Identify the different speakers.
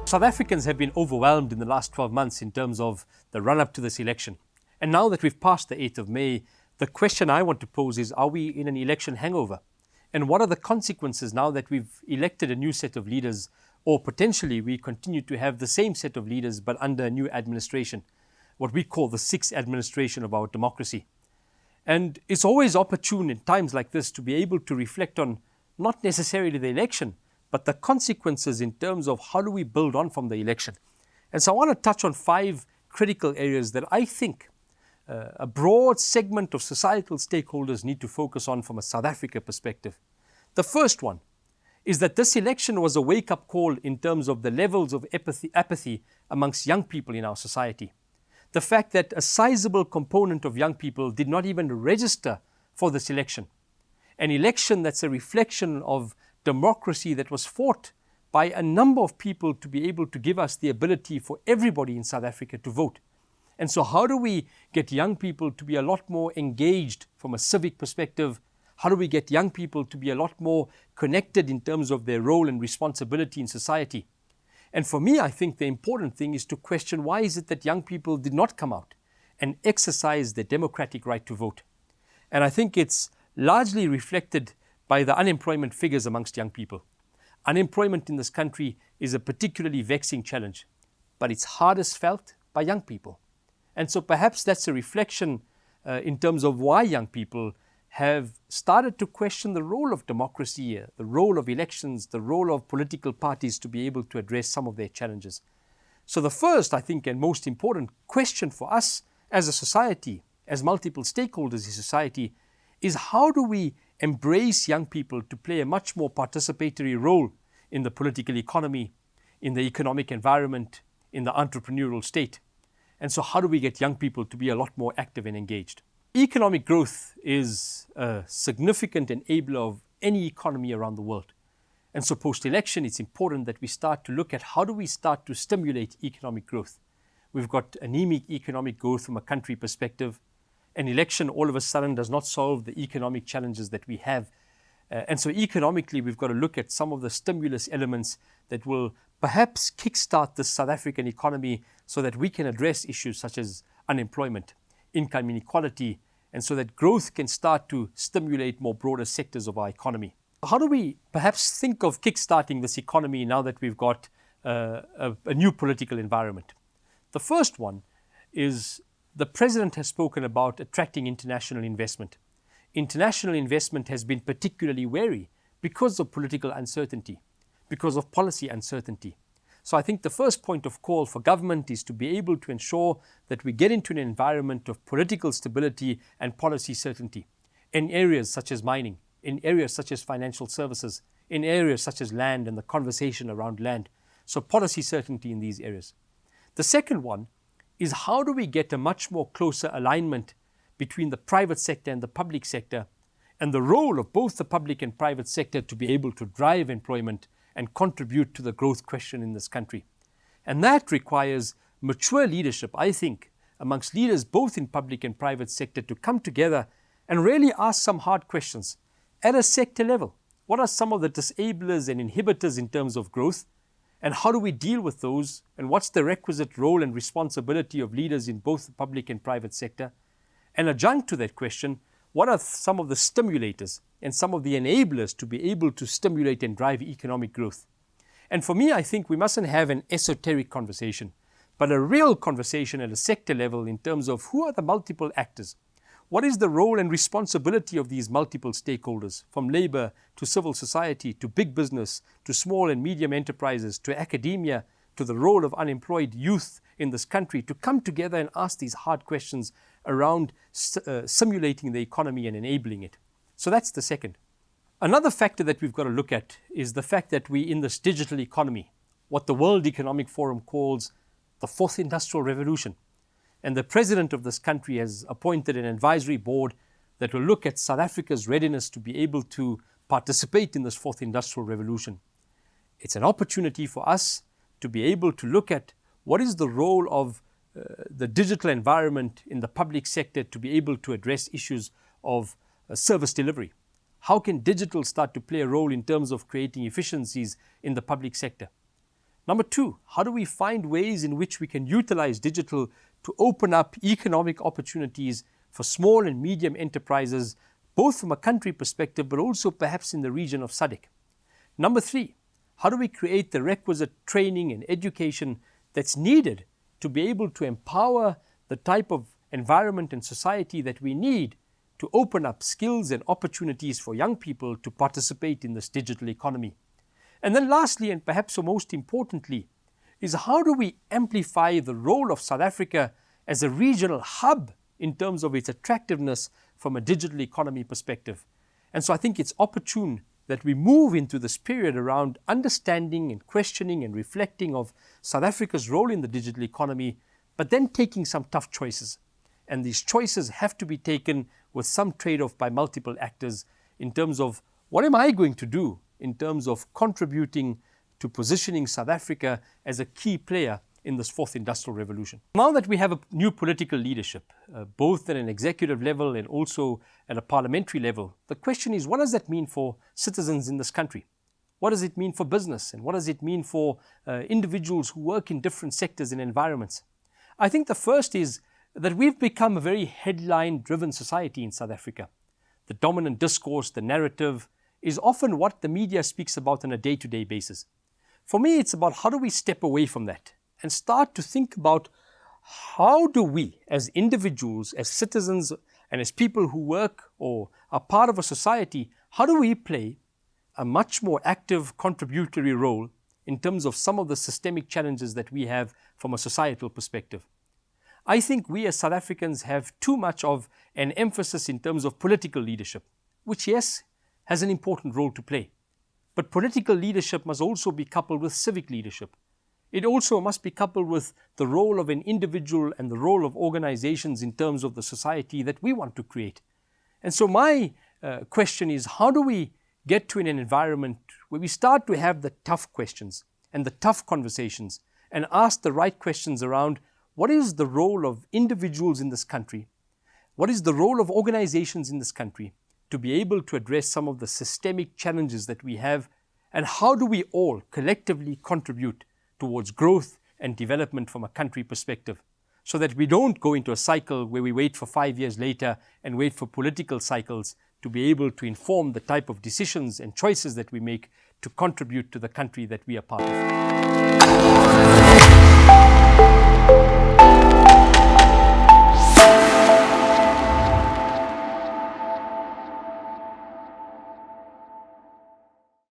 Speaker 1: South Africans have been overwhelmed in the last 12 months in terms of the run-up to this election. And now that we've passed the 8th of May, the question I want to pose is, are we in an election hangover? And what are the consequences now that we've elected a new set of leaders, or potentially we continue to have the same set of leaders but under a new administration, what we call the sixth administration of our democracy? And it's always opportune in times like this to be able to reflect on not necessarily the election, but the consequences in terms of how do we build on from the election. And so I want to touch on 5 critical areas that I think a broad segment of societal stakeholders need to focus on from a South Africa perspective. The first one is that this election was a wake-up call in terms of the levels of apathy amongst young people in our society. The fact that a sizable component of young people did not even register for this election. An election that's a reflection of democracy that was fought by a number of people to be able to give us the ability for everybody in South Africa to vote. And so how do we get young people to be a lot more engaged from a civic perspective? How do we get young people to be a lot more connected in terms of their role and responsibility in society? And for me, I think the important thing is to question, why is it that young people did not come out and exercise their democratic right to vote? And I think it's largely reflected by the unemployment figures amongst young people. Unemployment in this country is a particularly vexing challenge, but it's hardest felt by young people. And so perhaps that's a reflection in terms of why young people have started to question the role of democracy, the role of elections, the role of political parties to be able to address some of their challenges. So the first, I think, and most important question for us as a society, as multiple stakeholders in society, is how do we embrace young people to play a much more participatory role in the political economy, in the economic environment, in the entrepreneurial state? And so how do we get young people to be a lot more active and engaged? Economic growth is a significant enabler of any economy around the world. And so post-election, it's important that we start to look at how do we start to stimulate economic growth. We've got anemic economic growth from a country perspective. An election all of a sudden does not solve the economic challenges that we have. And so economically, we've got to look at some of the stimulus elements that will perhaps kickstart the South African economy so that we can address issues such as unemployment, income inequality, and so that growth can start to stimulate more broader sectors of our economy. How do we perhaps think of kickstarting this economy now that we've got a new political environment? The first one is the President has spoken about attracting international investment. International investment has been particularly wary because of political uncertainty, because of policy uncertainty. So I think the first point of call for government is to be able to ensure that we get into an environment of political stability and policy certainty in areas such as mining, in areas such as financial services, in areas such as land and the conversation around land. So policy certainty in these areas. The second one is how do we get a much more closer alignment between the private sector and the public sector, and the role of both the public and private sector to be able to drive employment and contribute to the growth question in this country. And that requires mature leadership, I think, amongst leaders both in public and private sector to come together and really ask some hard questions at a sector level. What are some of the disablers and inhibitors in terms of growth? And how do we deal with those? And what's the requisite role and responsibility of leaders in both the public and private sector? And adjunct to that question, what are some of the stimulators and some of the enablers to be able to stimulate and drive economic growth? And for me, I think we mustn't have an esoteric conversation, but a real conversation at a sector level in terms of who are the multiple actors. What is the role and responsibility of these multiple stakeholders, from labor to civil society to big business to small and medium enterprises to academia to the role of unemployed youth in this country, to come together and ask these hard questions around simulating the economy and enabling it. So that's the second. Another factor that we've got to look at is the fact that we in this digital economy, what the World Economic Forum calls the fourth industrial revolution. And the president of this country has appointed an advisory board that will look at South Africa's readiness to be able to participate in this fourth industrial revolution. It's an opportunity for us to be able to look at what is the role of the digital environment in the public sector to be able to address issues of service delivery. How can digital start to play a role in terms of creating efficiencies in the public sector? Number two, how do we find ways in which we can utilize digital to open up economic opportunities for small and medium enterprises, both from a country perspective, but also perhaps in the region of SADC? Number three, how do we create the requisite training and education that's needed to be able to empower the type of environment and society that we need to open up skills and opportunities for young people to participate in this digital economy? And then lastly, and perhaps most importantly, is how do we amplify the role of South Africa as a regional hub in terms of its attractiveness from a digital economy perspective? And so I think it's opportune that we move into this period around understanding and questioning and reflecting of South Africa's role in the digital economy, but then taking some tough choices. And these choices have to be taken with some trade-off by multiple actors in terms of what am I going to do in terms of contributing to positioning South Africa as a key player in this fourth industrial revolution. Now that we have a new political leadership, both at an executive level and also at a parliamentary level, the question is, what does that mean for citizens in this country? What does it mean for business? And what does it mean for individuals who work in different sectors and environments? I think the first is that we've become a very headline-driven society in South Africa. The dominant discourse, the narrative, is often what the media speaks about on a day-to-day basis. For me, it's about how do we step away from that and start to think about how do we, as individuals, as citizens, and as people who work or are part of a society, how do we play a much more active contributory role in terms of some of the systemic challenges that we have from a societal perspective? I think we as South Africans have too much of an emphasis in terms of political leadership, which, yes, has an important role to play. But political leadership must also be coupled with civic leadership. It also must be coupled with the role of an individual and the role of organizations in terms of the society that we want to create. And so my question is, how do we get to an environment where we start to have the tough questions and the tough conversations and ask the right questions around what is the role of individuals in this country? What is the role of organizations in this country to be able to address some of the systemic challenges that we have? And how do we all collectively contribute towards growth and development from a country perspective, so that we don't go into a cycle where we wait for 5 years later and wait for political cycles to be able to inform the type of decisions and choices that we make to contribute to the country that we are part of.